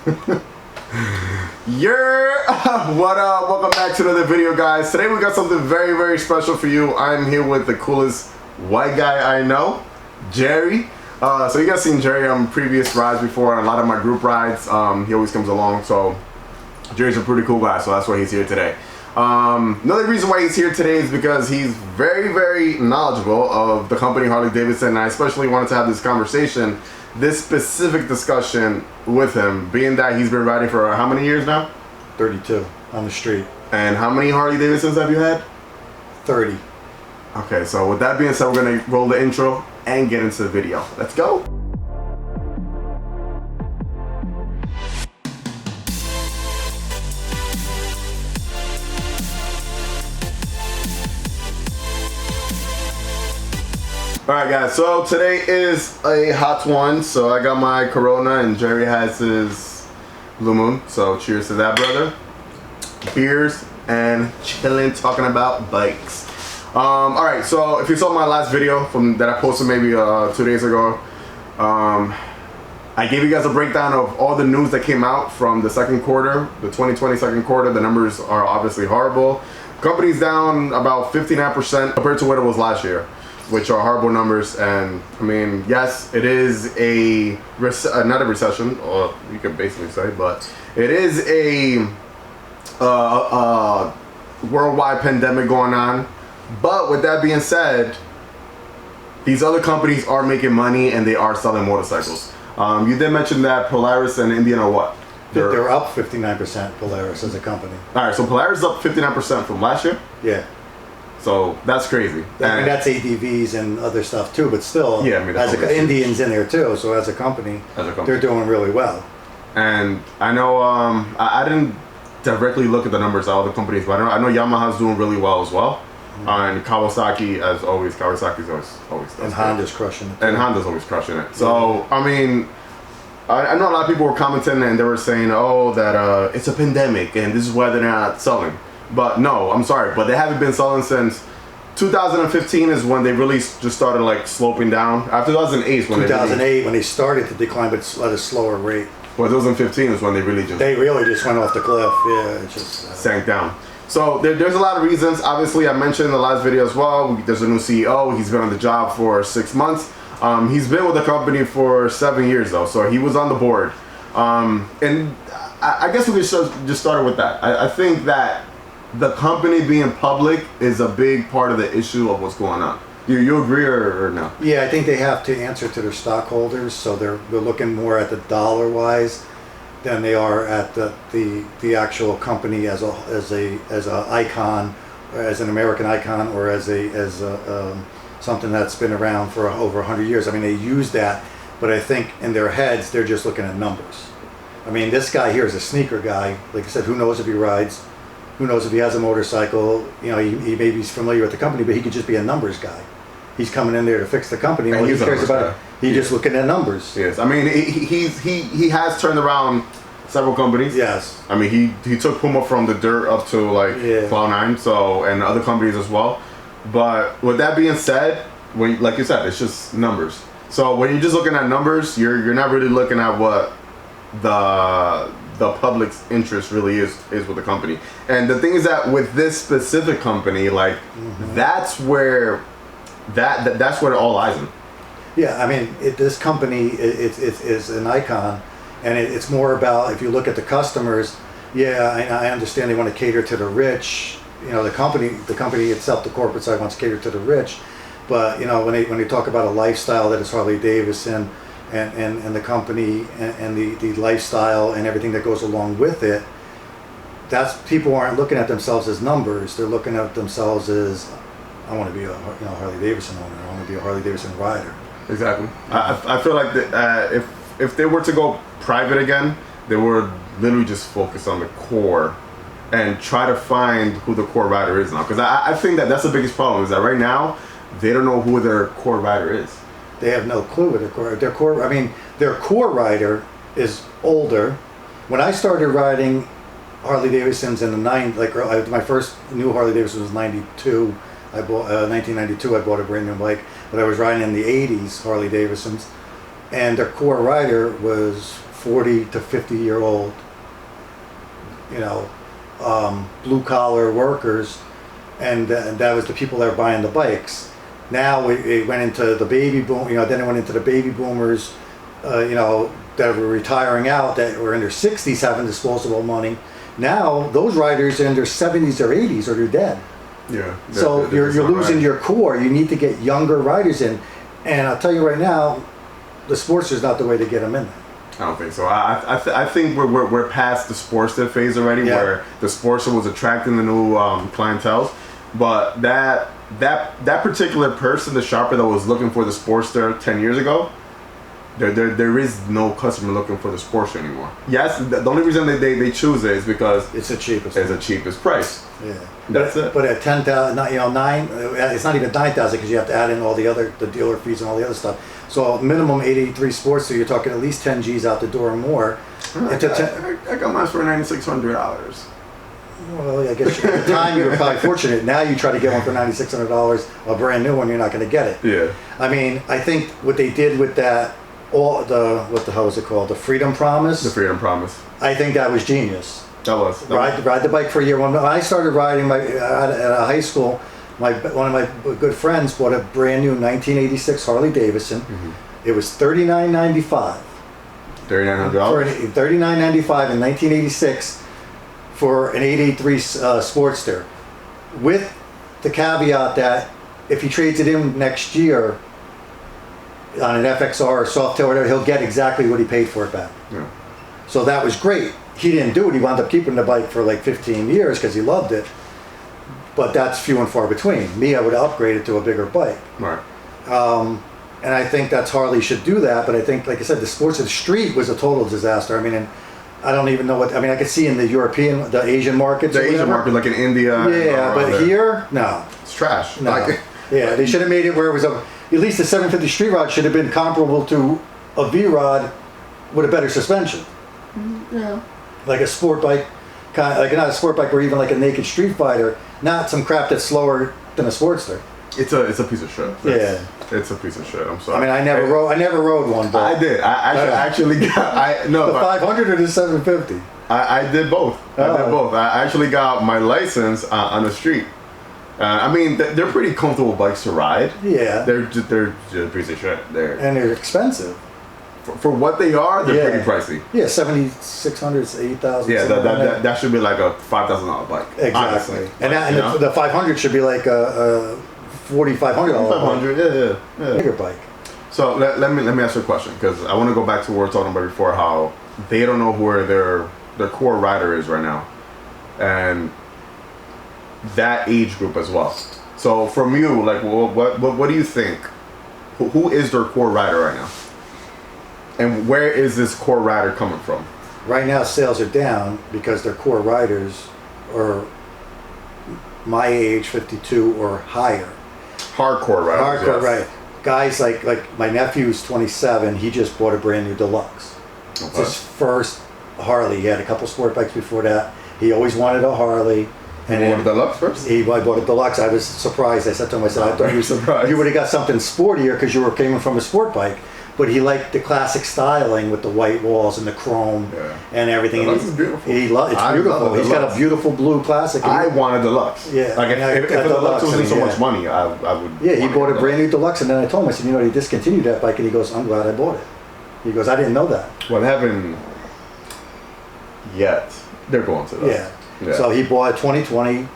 What up? Welcome back to another video, guys. Today we got something very, very special for you. I'm here with the coolest white guy I know, Jerry. So you guys seen Jerry on previous rides before, on a lot of my group rides. He always comes along, so Jerry's a pretty cool guy, so that's why he's here today. Another reason why he's here today is because he's very, very knowledgeable of the company Harley Davidson, and I especially wanted to have this conversation, this specific discussion with him, being that he's been riding for how many years now? 32 on the street. And how many Harley Davidsons have you had? 30. Okay, so with that being said, we're gonna roll the intro and get into the video. Let's go. Alright guys, so today is a hot one. So I got my Corona and Jerry has his Blue Moon. So cheers to that, brother. Beers and chilling, talking about bikes. Alright, so if you saw my last video that I posted maybe 2 days ago, I gave you guys a breakdown of all the news that came out from the second quarter, the 2020 second quarter. The numbers are obviously horrible. Company's down about 59% compared to what it was last year, which are horrible numbers. And I mean, yes, it is not a recession, or you could basically say, but it is a worldwide pandemic going on. But with that being said, these other companies are making money and they are selling motorcycles. You did mention that Polaris and Indian are what? They're up 59%, Polaris as a company. All right, so Polaris is up 59% from last year? Yeah. So that's crazy. I mean, that's ADVs and other stuff too, but still, yeah, I mean, that's Indians in there too. So as a company, they're doing really well. And I know I didn't directly look at the numbers of all the companies, but I know Yamaha's doing really well as well. And Kawasaki, as always, Kawasaki's always does. And Honda's crushing it. And Honda's always crushing it. So I mean, I know a lot of people were commenting and they were saying, oh, that it's a pandemic and this is why they're not selling. But no, I'm sorry, but they haven't been selling since 2015 is when they really just started like sloping down. After 2008 is when 2008 when they started to decline, but at a slower rate. Well, 2015 is when they really just went off the cliff. Yeah, it just sank down. So there's a lot of reasons. Obviously, I mentioned in the last video as well, there's a new CEO. He's been on the job for 6 months. He's been with the company for 7 years though, so he was on the board. And I guess we could just start with that. I think that the company being public is a big part of the issue of what's going on. You agree or no? Yeah, I think they have to answer to their stockholders, so they're looking more at the dollar wise than they are at the actual company as a icon, or as an American icon, or as something that's been around for over 100 years. I mean, they use that, but I think in their heads they're just looking at numbers. I mean, this guy here is a sneaker guy. Like I said, who knows if he rides? Who knows if he has a motorcycle? You know, he maybe he's familiar with the company, but he could just be a numbers guy. He's coming in there to fix the company. And he cares about it. He's just looking at numbers. Yes, I mean he has turned around several companies. Yes, I mean he took Puma from the dirt up to like Cloud9, so, and other companies as well. But with that being said, like you said, it's just numbers. So when you're just looking at numbers, you're not really looking at what the public's interest really is with the company. And the thing is that with this specific company, like that's where that's where it all lies in. Yeah, I mean, this company is an icon, and it's more about, if you look at the customers. Yeah, I understand they want to cater to the rich. You know, the company itself, the corporate side, wants to cater to the rich. But you know, when they talk about a lifestyle that is Harley Davidson, and the company and the lifestyle and everything that goes along with it, that's, people aren't looking at themselves as numbers. They're looking at themselves as, I want to be a Harley Davidson owner. I want to be a Harley Davidson rider. Exactly. I feel like if they were to go private again, they would literally just focus on the core and try to find who the core rider is now. Because I think that's the biggest problem, is that right now they don't know who their core rider is. They have no clue what their core. I mean, their core rider is older. When I started riding Harley Davidsons in the my first new Harley Davidson was 92. I bought 1992. I bought a brand new bike, but I was riding in the 80s Harley Davidsons, and their core rider was 40 to 50-year-old, blue collar workers, and that was the people that were buying the bikes. Now it went into the baby boom, then it went into the baby boomers, that were retiring out, that were in their 60s having disposable money. Now those riders are in their 70s or 80s or they're dead. Yeah. So you're losing your core. You need to get younger riders in, and I'll tell you right now, the Sportster's not the way to get them in there. I don't think so. I think we're past the Sportster phase already, where the Sportster was attracting the new clientele, but that particular person, the shopper that was looking for the Sportster 10 years ago, there is no customer looking for the Sportster anymore. Yes, the only reason they choose it is because it's the cheapest. It's the cheapest price. Yeah, that's it. But at 10,000, it's not even 9,000 because you have to add in all the dealer fees and all the other stuff. So minimum 883 Sportster, you're talking at least 10 G's out the door or more. I got mine for $9,600. Well, I guess at the time you were probably fortunate. Now you try to get one for $9,600, a brand new one, you're not going to get it. Yeah. I mean, I think what they did with that, what the hell was it called? The Freedom Promise. The Freedom Promise. I think that was genius. That was. Ride the bike for a year. When I started riding at high school, one of my good friends bought a brand new 1986 Harley Davidson. Mm-hmm. It was $39.95. $3,900. $39.95 in 1986 for an 883 Sportster, with the caveat that if he trades it in next year on an FXR or Softail or whatever, he'll get exactly what he paid for it back. Yeah. So that was great. He didn't do it. He wound up keeping the bike for like 15 years because he loved it. But that's few and far between. Me, I would upgrade it to a bigger bike. Right. And I think that's Harley should do that. But I think, like I said, the Sportster Street was a total disaster. I mean, and I don't even know what. I mean, I could see in the Asian markets. The Asian market, like in India. Yeah, but here, no. It's trash. No. Yeah, they should have made it where it was at least the 750 street rod should have been comparable to a V rod with a better suspension. Yeah. Like a sport bike, not a sport bike, or even like a naked Street Fighter, not some crap that's slower than a Sportster. It's a piece of shit. It's a piece of shit. I'm sorry. I mean, I never rode one, but I did. I actually got the 500 or the 750. I did both. I did both. I actually got my license on the street. I mean, they're pretty comfortable bikes to ride. Yeah. They're just a piece of shit. And they're expensive. For what they are, they're pretty pricey. Yeah, 7,600, 8,000. Yeah, that should be like a $5,000 bike. Exactly. Honestly. And the 500 should be like a $4,500 $500, yeah. Bigger bike. So let me ask you a question, because I want to go back to what we were talking about before, how they don't know where their core rider is right now, and that age group as well. So from you, like, what do you think? Who is their core rider right now? And where is this core rider coming from? Right now, sales are down because their core riders are my age, 52 or higher. Hardcore riders. Hardcore, right. Guys like my nephew's 27. He just bought a brand new Deluxe. Okay. It's his first Harley. He had a couple sport bikes before that. He always wanted a Harley. And he bought a Deluxe first? I bought a Deluxe. I was surprised. I said to him, I thought you would have got something sportier because you were coming from a sport bike. But he liked the classic styling with the white walls and the chrome and everything. Deluxe is beautiful. It's beautiful. He's got a beautiful blue classic. I want a Deluxe. Yeah. Like if a Deluxe wasn't so much money, I would. Yeah, he bought a brand new Deluxe, and then I told him, I said, he discontinued that bike, and he goes, I'm glad I bought it. He goes, I didn't know that. Well, they haven't yet. They're going to. Yeah. So he bought a 2020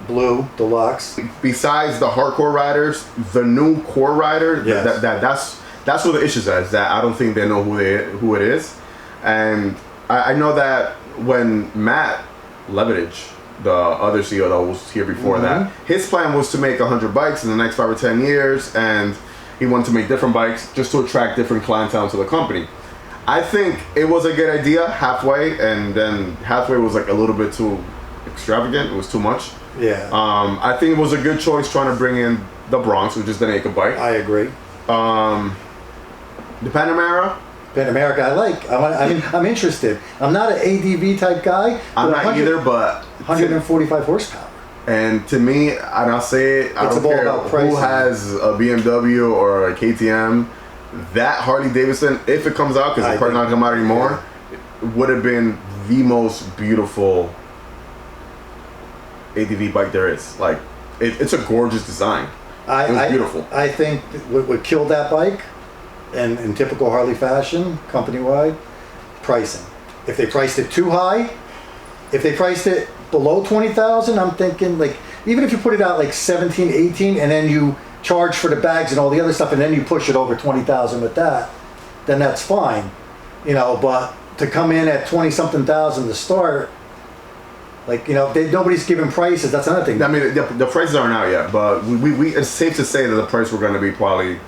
blue Deluxe. Besides the hardcore riders, the new core rider, that's where the issues are, is that I don't think they know who it is. And I know that when Matt Levitage, the other CEO that was here before that, his plan was to make 100 bikes in the next 5 or 10 years, and he wanted to make different bikes just to attract different clientele to the company. I think it was a good idea halfway, and then halfway was like a little bit too extravagant. It was too much. Yeah. I think it was a good choice trying to bring in the Bronx, which is the naked bike. I agree. The Panamera I like. I'm interested. I'm not an ADV type guy. I'm not either, but 145 horsepower. And to me, and I'll say it, I don't care who has a BMW or a KTM. That Harley Davidson, if it comes out, because it's probably not come out anymore, would have been the most beautiful ATV bike there is. Like, it's a gorgeous design. It was beautiful. I think what killed that bike, and in typical Harley fashion, company-wide, pricing. If they priced it too high, if they priced it below 20,000, I'm thinking, like, even if you put it out like 17, 18, and then you charge for the bags and all the other stuff, and then you push it over 20,000 with that, then that's fine, you know. But to come in at 20-something thousand to start, like, you know, nobody's giving prices. That's another thing. I mean, the prices aren't out yet, but we it's safe to say that the price we're going to be probably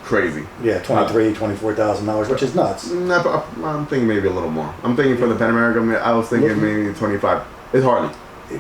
crazy. Yeah, $24,000, which is nuts. I'm thinking maybe a little more. I'm thinking for the Pan America, I was thinking maybe 25. It's Harley.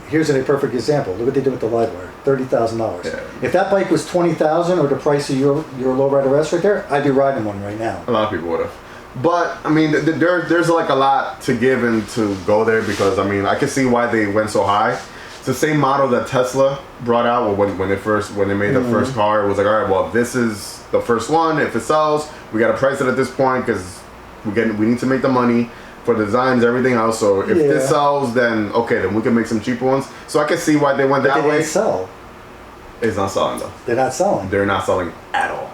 Here's a perfect example. Look what they did with the Livewire, $30,000. Yeah. If that bike was $20,000 or the price of your lowrider S right there, I'd be riding one right now. A lot of people would have. But I mean, there's like a lot to give and to go there, because I mean, I can see why they went so high. It's the same model that Tesla brought out when they made the first car. It was like, all right, well, this is the first one. If it sells, we got to price it at this point because we need to make the money for the designs, everything else. So if this sells, then okay, then we can make some cheaper ones. So I can see why they went that way. They didn't sell. It's not selling though. They're not selling. They're not selling at all.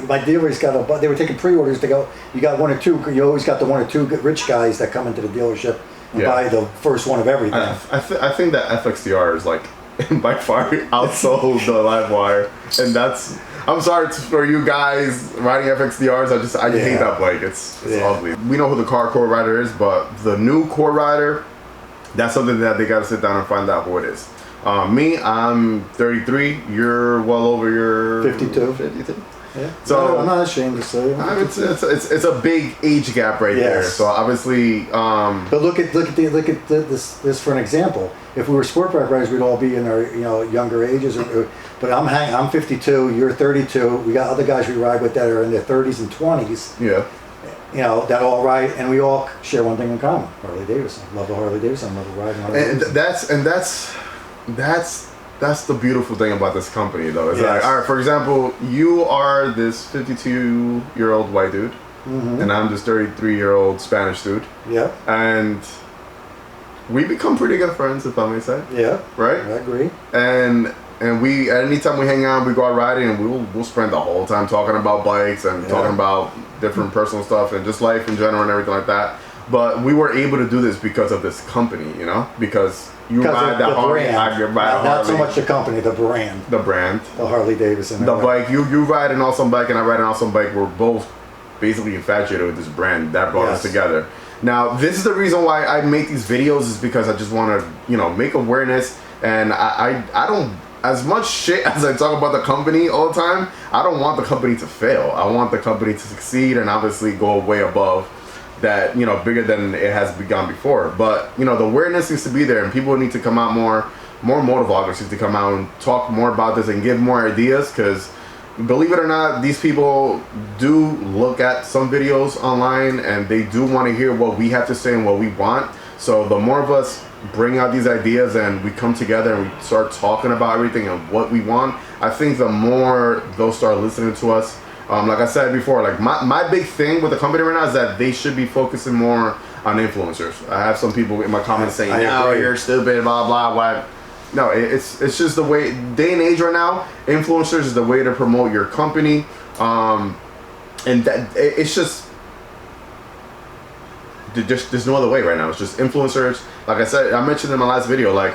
My dealers they were taking pre-orders to go. You got one or two. You always got the one or two rich guys that come into the dealership and buy the first one of everything. I think that FXDR is like by far outsold the Livewire, and that's. I'm sorry for you guys riding FXDRs. I hate that bike. It's ugly. We know who the core rider is, but the new core rider, that's something that they got to sit down and find out who it is. Me, I'm 33. You're well over your 52. 52. Yeah. So I'm not ashamed to say. It's a big age gap right there. So obviously, but look at this for an example. If we were sport bike riders, we'd all be in our younger ages. But I'm 52. You're 32. We got other guys we ride with that are in their 30s and 20s. Yeah. You know, that all ride, and we all share one thing in common: Harley Davidson. Love the Harley Davidson. Love the riding Harley Davidson. That's the beautiful thing about this company, though. It's like, all right, for example, you are this 52-year-old white dude, and I'm this 33-year-old Spanish dude. Yeah. And we become pretty good friends, if I may say. Yeah. Right? I agree. And we, anytime we hang out, we go out riding, and we'll spend the whole time talking about bikes and talking about different personal stuff and just life in general and everything like that. But we were able to do this because of this company, you know, because you ride that Harley, not so much the company, the brand. The brand. The Harley Davidson. The bike. You ride an awesome bike, and I ride an awesome bike. We're both basically infatuated with this brand that brought us together. Now, this is the reason why I make these videos, is because I just want to, make awareness, and I don't. As much shit as I talk about the company all the time, I don't want the company to fail. I want the company to succeed and obviously go way above that, bigger than it has begun before. But, the awareness needs to be there, and people need to come out more motovloggers need to come out and talk more about this and give more ideas, because believe it or not, these people do look at some videos online and they do want to hear what we have to say and what we want. So the more of us bring out these ideas and we come together and we start talking about everything and what we want, I think the more they'll start listening to us. Like I said before, like my big thing with the company right now is that they should be focusing more on influencers. I have some people in my comments saying, "No, you're stupid, blah blah." Why? No, it's just the way, day and age right now. Influencers is the way to promote your company, and that it's just. There's no other way right now. It's just influencers. Like I said, I mentioned in my last video, like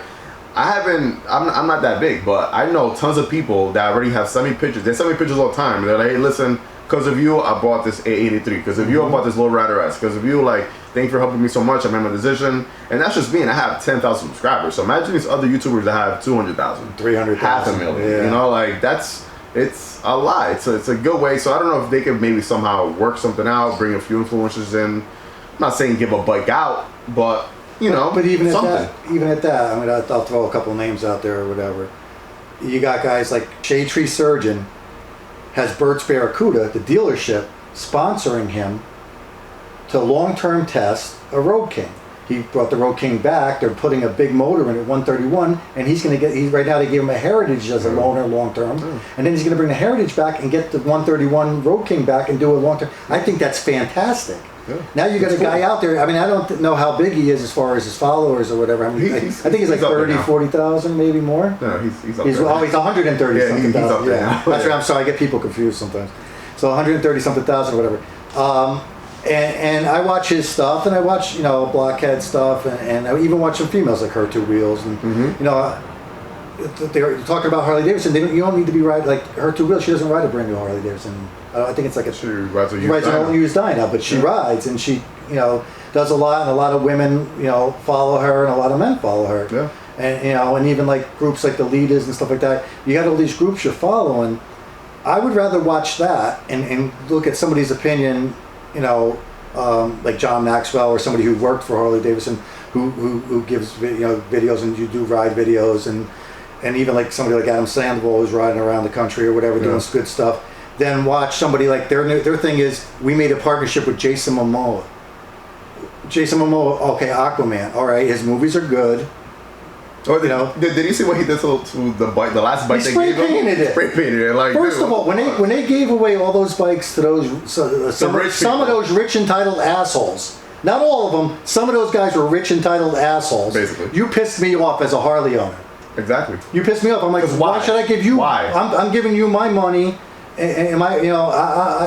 I'm not that big, but I know tons of people that already have sent me pictures. They send me pictures all the time. They're like, hey, listen, because of you, I bought this A83. Because of you, I bought this Lowrider S. Because of you, like, thank you for helping me so much. I made my decision. And that's just me, and I have 10,000 subscribers. So imagine these other YouTubers that have 200,000, 300,000, 500,000. Yeah. It's a lot. It's a good way. So I don't know if they could maybe somehow work something out, bring a few influencers in. I'm not saying give a bike out, but but even at that, I mean, I'll throw a couple of names out there or whatever. You got guys like Shade Tree Surgeon has Burt's Barracuda, the dealership, sponsoring him to long-term test a Road King. He brought the Road King back. They're putting a big motor in at 131, and he's going to get. Right now they gave him a Heritage as a loaner long-term, and then he's going to bring the Heritage back and get the 131 Road King back and do a long-term. I think that's fantastic. Yeah. Now you got a guy out there. I mean, I don't know how big he is as far as his followers or whatever. I mean, I think he's like 30, 40,000, maybe more. No, he's up he's there. Oh, he's 130 Yeah, something he's thousand. up there Yeah, now. that's right. I'm sorry, I get people confused sometimes. So 130 something thousand or whatever. And I watch his stuff, and I watch Blockhead stuff, and I even watch some females like Her Two Wheels, and they're talking about Harley Davidson. You don't need to be riding like Her Two Wheels. She doesn't ride a brand new Harley Davidson. I think it's like She rides a used Dyna, but she rides, and she does a lot, and a lot of women follow her, and a lot of men follow her. Yeah. And even like groups like the Leaders and stuff like that. You got all these groups you're following. I would rather watch that and look at somebody's opinion, like John Maxwell or somebody who worked for Harley Davidson, who gives videos, and you do ride videos, and even like somebody like Adam Sandoval who's riding around the country or whatever, doing good stuff. Then watch somebody like their thing is, we made a partnership with Jason Momoa. Jason Momoa, okay, Aquaman, all right, his movies are good. Oh, did you see what he did to the bike? The last bike they gave him? Spray painted it. Like, first of all, when they gave away all those bikes to those some of those rich entitled assholes, not all of them, some of those guys were rich entitled assholes. Basically, you pissed me off as a Harley owner. Exactly. You pissed me off. I'm like, why should I give you? Why? I'm giving you my money, and I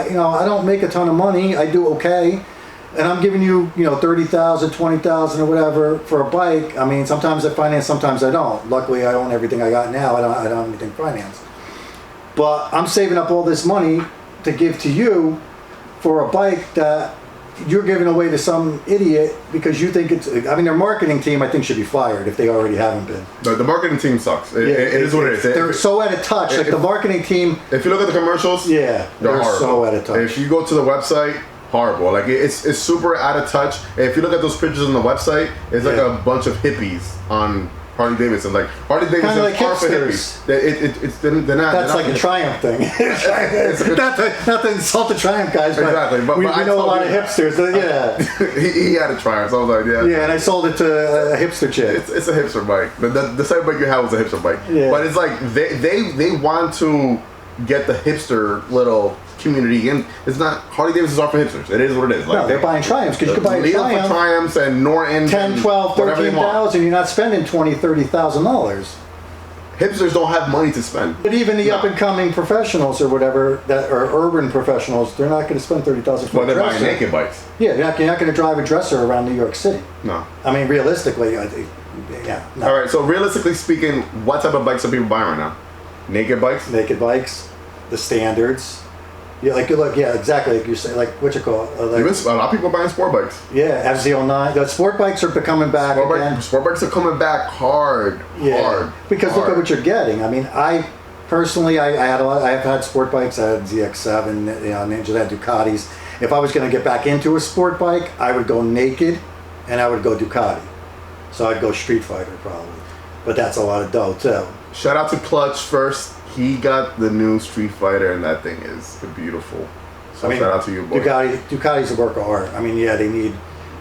don't make a ton of money. I do okay. And I'm giving you, 30,000, 20,000 or whatever for a bike. I mean, sometimes I finance, sometimes I don't. Luckily, I own everything I got now. I don't have anything financed. But I'm saving up all this money to give to you for a bike that you're giving away to some idiot because you think it's. I mean, their marketing team, I think, should be fired if they already haven't been. The marketing team sucks. It is what it is. They're so out of touch. Like the marketing team. If you look at the commercials, they're so out of touch. If you go to the website. Horrible. Like it's super out of touch. And if you look at those pictures on the website, it's like a bunch of hippies on Harley Davidson. Like Harley Davidson like are for hippies. They're not. That's like a Triumph thing. not to insult the Triumph guys, but exactly. But we know a lot of hipsters. Yeah. he had a Triumph, so I was like, yeah. Yeah, and I sold it to a hipster chick. It's a hipster bike. The same bike you have was a hipster bike. Yeah. But it's like they want to get the hipster little community in. It's not Harley Davidson's are for hipsters. It is what it is. Like they're buying Triumphs because you can buy a Triumph for Triumphs and Norton 10, 12, 13,000. You're not spending $20,000, $30,000. Hipsters don't have money to spend. But even the up and coming professionals or whatever that are urban professionals, they're not going to spend $30,000 for a dresser. They're buying naked bikes. Yeah, you're not going to drive a dresser around New York City. No. I mean, realistically, I think, yeah. No. All right. So realistically speaking, what type of bikes are people buying right now? Naked bikes. Naked bikes, the standards. Yeah, exactly. Like you say, like what you call it. A lot of people are buying sport bikes. Yeah, FZ09. The sport bikes are becoming back again. Sport bikes are coming back hard. Because look at what you're getting. I mean, I personally, I've had sport bikes. I had ZX7, Ninjas, I had Ducatis. If I was going to get back into a sport bike, I would go naked, and I would go Ducati. So I'd go Street Fighter probably, but that's a lot of dough too. Shout out to Clutch first. He got the new Street Fighter, and that thing is beautiful. So shout out to you, boy. Ducati's a work of art. I mean,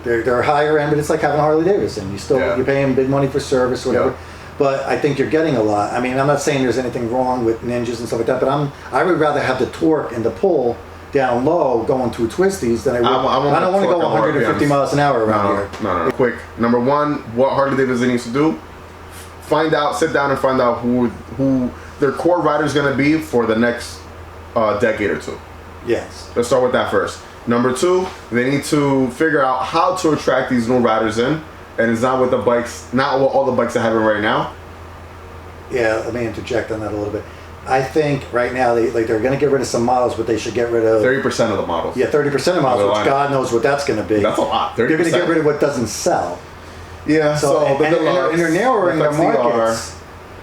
they're higher end, but it's like having a Harley Davidson. You're paying big money for service, whatever. Yeah. But I think you're getting a lot. I mean, I'm not saying there's anything wrong with Ninjas and stuff like that, but I would rather have the torque and the pull down low going through twisties than I would. I don't want to go 150 miles an hour around here. No. Quick. Number one, what Harley Davidson needs to do: sit down and find out who their core rider is going to be for the next decade or two. Yes. Let's start with that first. Number two, they need to figure out how to attract these new riders in, and it's not with all the bikes they have right now. Yeah, let me interject on that a little bit. I think right now they're going to get rid of some models, but they should get rid of 30% of the models. Yeah, 30% of models, which God knows what that's going to be. That's a lot. 30%. They're going to get rid of what doesn't sell. Yeah. So and they're narrowing their markets.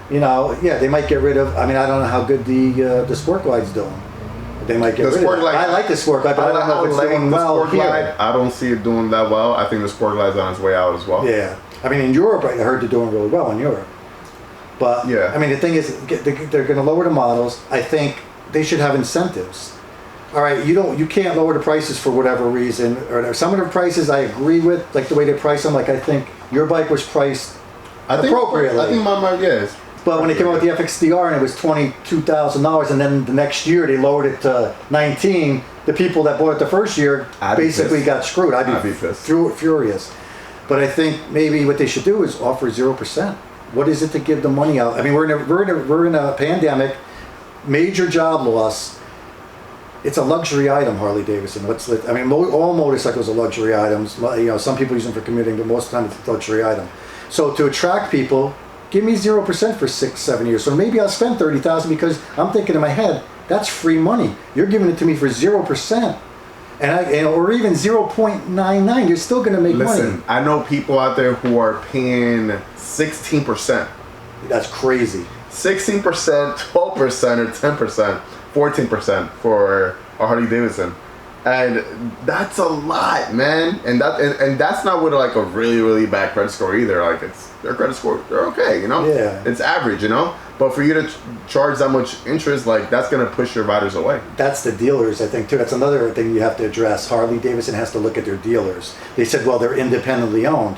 They might get rid of. I mean, I don't know how good the Sport Glide's doing. They might get rid of it. I like the Sport Glide, but I don't know if it's doing well here. I don't see it doing that well. I think the Sport Glide's on its way out as well. Yeah. I mean, in Europe, I heard they're doing really well in Europe. But, I mean, the thing is, they're going to lower the models. I think they should have incentives. All right, you can't lower the prices for whatever reason. Or some of the prices I agree with, like the way they price them. Like I think your bike was priced appropriately. I think my bike, yes. But when they came out with the FXDR and it was $22,000, and then the next year they lowered it to 19, the people that bought it the first year basically got screwed. I'd be furious. But I think maybe what they should do is offer 0%. What is it to give the money out? I mean, we're in a pandemic, major job loss. It's a luxury item, Harley Davidson. All motorcycles are luxury items. You know, some people use them for commuting, but most of the time it's a luxury item. So to attract people, give me 0% for 6-7 years. So maybe I'll spend $30,000 because I'm thinking in my head, that's free money. You're giving it to me for 0%. Or even 0.99, you're still going to make money. Listen, I know people out there who are paying 16%. That's crazy. 16%, 12%, or 10%, 14% for a Harley Davidson. And that's a lot, man. And that's not with like a really, really bad credit score either. Like their credit score, they're okay, you know? Yeah. It's average, you know? But for you to charge that much interest, like that's gonna push your riders away. That's the dealers, I think, too. That's another thing you have to address. Harley Davidson has to look at their dealers. They said, well, they're independently owned.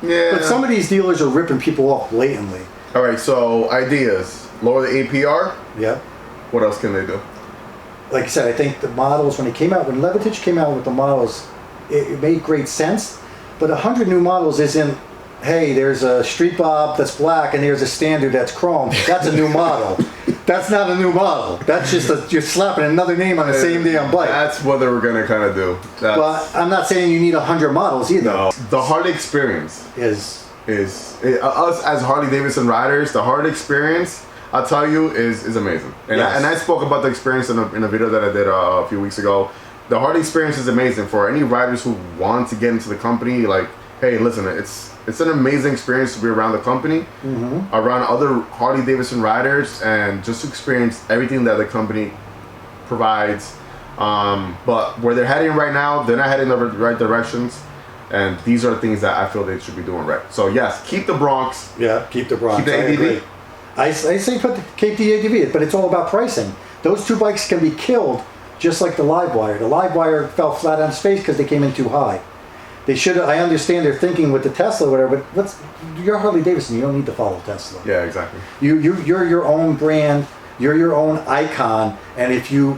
Yeah. But some of these dealers are ripping people off blatantly. All right, so ideas. Lower the APR. Yeah. What else can they do? Like I said, I think the models, when Levitage came out with the models, it made great sense. But 100 new models isn't, hey, there's a Street Bob that's black and there's a Standard that's chrome. That's a new model. That's not a new model. That's just you're slapping another name on the same damn bike. That's what they were gonna kind of do. But I'm not saying you need 100 models either. No, the Harley experience is us as Harley Davidson riders. The Harley experience, I'll tell you, is amazing. And yes. I spoke about the experience in a video that I did a few weeks ago. The Harley experience is amazing for any riders who want to get into the company. Like, hey, listen, it's an amazing experience to be around the company, around other Harley Davidson riders, and just to experience everything that the company provides. But where they're heading right now, they're not heading in the right directions, and these are things that I feel they should be doing right. So yes, keep the Bronx. Yeah, keep the Bronx. Keep the ADV. I say keep the ADV, but it's all about pricing. Those two bikes can be killed just like the Livewire. The Livewire fell flat on its face because they came in too high. They should. I understand their thinking with the Tesla, or whatever. But you're Harley Davidson. You don't need to follow Tesla. Yeah, exactly. You're your own brand. You're your own icon. And if you,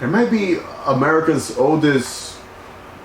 it might be America's oldest.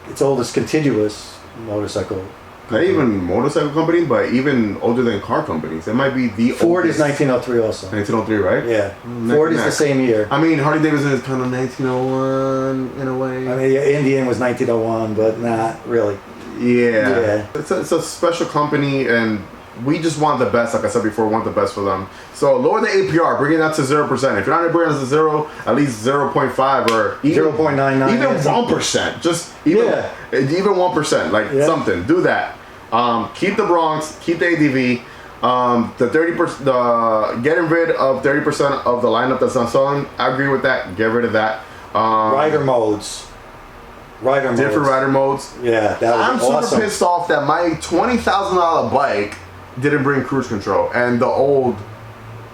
Its oldest continuous motorcycle. Not even motorcycle company, but even older than car companies. It might be the Ford oldest. is 1903 also. 1903, right? Yeah. Ford is the same year. I mean, Harley Davidson is kind of 1901 in a way. I mean, yeah, Indian was 1901, but not really. Yeah. It's a special company, and we just want the best. Like I said before, want the best for them. So lower the APR, bring it down to 0%. If you're not bringing it to 0, at least 0.5 or even 0.99. Even 1%. Just even 1%, like something. Do that. Keep the Bronx. Keep the ADV. The 30%. Getting rid of 30% of the lineup that's not selling. I agree with that. Get rid of that. Rider modes. Different rider modes. Yeah, that was awesome. I'm super pissed off that my $20,000 bike didn't bring cruise control, and the old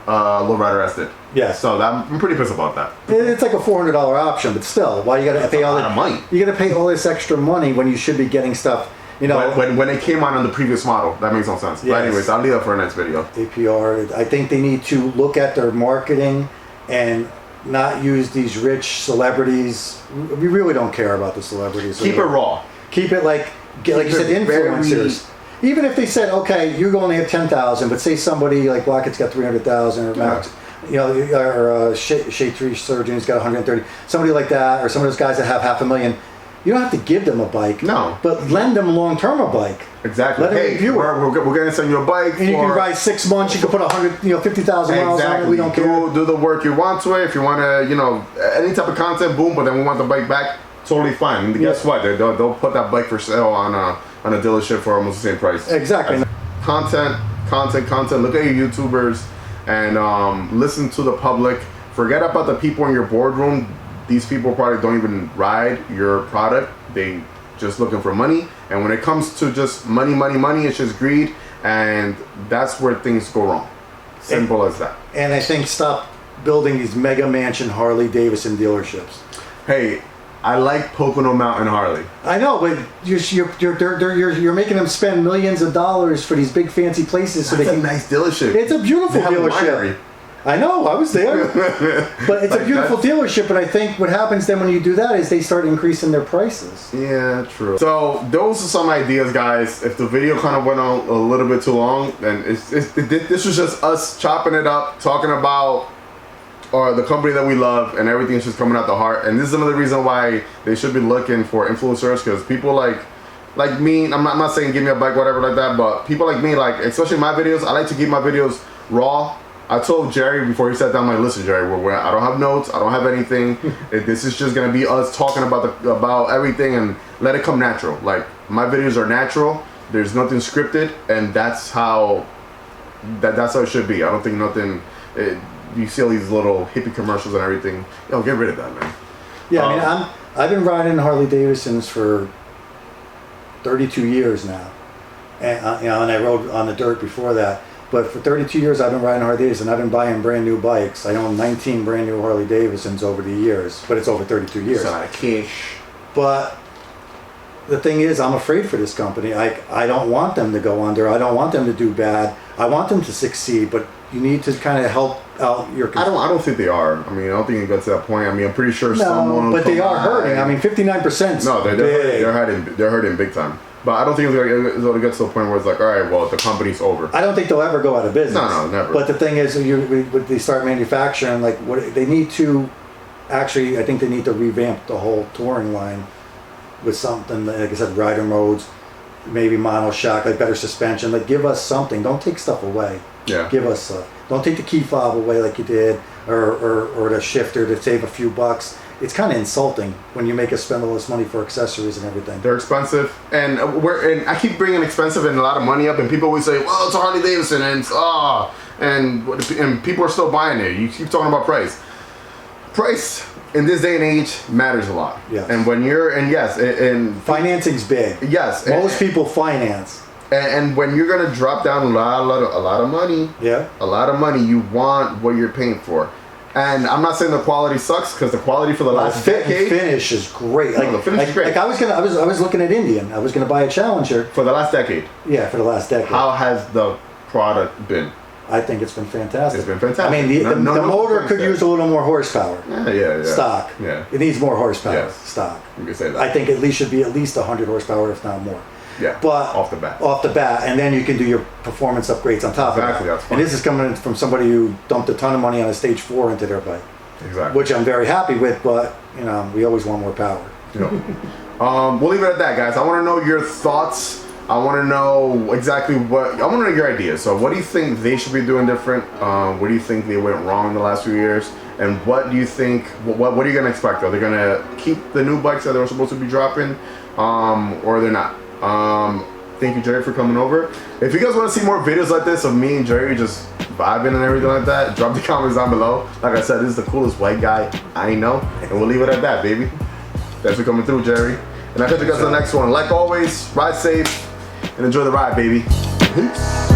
Lowrider S did. Yeah. So I'm pretty pissed about that. It's like a $400 option, but still, why you got to pay all that money? You got to pay all this extra money when you should be getting stuff. You know, when it came out on the previous model, that makes no sense. Yes. But anyways, I'll leave that for our next video. APR. I think they need to look at their marketing and not use these rich celebrities. We really don't care about the celebrities. Keep it raw. Keep it like you said, influencers. Even if they said, okay, you only have 10,000, but say somebody like Blackett's got 300,000 or Max, you know, or Shade Tree Surgeon's got 130. Somebody like that, or some of those guys that have 500,000. You don't have to give them a bike. No. But lend them long-term a bike. Exactly. Let them review it. We're going to send you a bike. And you can ride 6 months. You can put 50,000 miles on it. We don't care. Do the work you want to it. If you want to, any type of content, boom. But then we want the bike back. Totally fine. And guess what? They'll put that bike for sale on a dealership for almost the same price. Exactly. Content. Look at your YouTubers and listen to the public. Forget about the people in your boardroom. These people probably don't even ride your product. They just looking for money. And when it comes to just money, it's just greed. And that's where things go wrong. Simple as that. And I think stop building these mega mansion Harley Davidson dealerships. Hey, I like Pocono Mountain Harley. I know, but you're making them spend millions of dollars for these big fancy places so That's they can. a nice dealership. It's a beautiful They have a dealership. winery. I know, I was there. But it's Like a beautiful dealership, but I think what happens then when you do that is they start increasing their prices. Yeah, true. So those are some ideas, guys. If the video kind of went on a little bit too long, then this was just us chopping it up, talking about the company that we love, and everything's just coming out the heart. And this is another reason why they should be looking for influencers, because people like me, I'm not saying give me a bike, whatever like that, but people like me, like especially my videos, I like to keep my videos raw. I told Jerry before he sat down, I'm like, listen, Jerry, I don't have notes, I don't have anything. This is just gonna be us talking about everything and let it come natural. Like my videos are natural. There's nothing scripted, and that's how it should be. I don't think nothing. You see all these little hippie commercials and everything. Yo, get rid of that, man. Yeah, I mean, I've been riding Harley Davidsons for 32 years now, and and I rode on the dirt before that. But for 32 years, I've been riding Harley Davidson. I've been buying brand new bikes. I own 19 brand new Harley Davidsons over the years, but it's over 32 years. It's not a cash. But the thing is, I'm afraid for this company. I don't want them to go under. I don't want them to do bad. I want them to succeed, but you need to kind of help out your. I don't think they are. I mean, I don't think it got to that point. I mean, I'm pretty sure someone. No, but they are hurting. I mean, 59%. No, they're hurting big time. But I don't think it's going to get to the point where it's like, all right, well, the company's over. I don't think they'll ever go out of business. No, never. But the thing is, when they start manufacturing, like what they need to, actually, I think they need to revamp the whole touring line with something, like I said, rider modes, maybe monoshock, like better suspension. Like give us something. Don't take stuff away. Yeah. Give us, don't take the key fob away like you did, or the shifter to save a few bucks. It's kind of insulting when you make us spend all this money for accessories and everything. They're expensive, and I keep bringing expensive and a lot of money up, and people always say, "Well, it's a Harley Davidson," and and people are still buying it. You keep talking about price. Price in this day and age matters a lot. Yeah. And when you're and financing's big. Yes. Most people finance. And when you're gonna drop down a lot of money. Yeah. A lot of money, you want what you're paying for. And I'm not saying the quality sucks, because the quality for the last decade, finish is great. No, the finish is great. Like I was looking at Indian. I was gonna buy a Challenger for the last decade. Yeah, for the last decade. How has the product been? I think it's been fantastic. It's been fantastic. I mean, the motor could use a little more horsepower. Yeah. Stock. Yeah. It needs more horsepower. Yes. Stock. You can say that. I think should be at least 100 horsepower, if not more. Yeah. But off the bat, and then you can do your performance upgrades on top of that. That's fine. And this is coming from somebody who dumped a ton of money on a Stage 4 into their bike. Exactly. Which I'm very happy with, but we always want more power. Yeah. We'll leave it at that, guys. I want to know your thoughts. I want to know exactly I want to know your ideas. So what do you think they should be doing different? What do you think they went wrong in the last few years? And what do you think, what are you going to expect? Are they going to keep the new bikes that they're supposed to be dropping? Or they're not? Thank you, Jerry, for coming over. If you guys want to see more videos like this of me and Jerry just vibing and everything like that, drop the comments down below. Like I said, this is the coolest white guy I know. And we'll leave it at that, baby. Thanks for coming through, Jerry. And I'll catch you guys in the next one. Like always, ride safe and enjoy the ride, baby. Peace.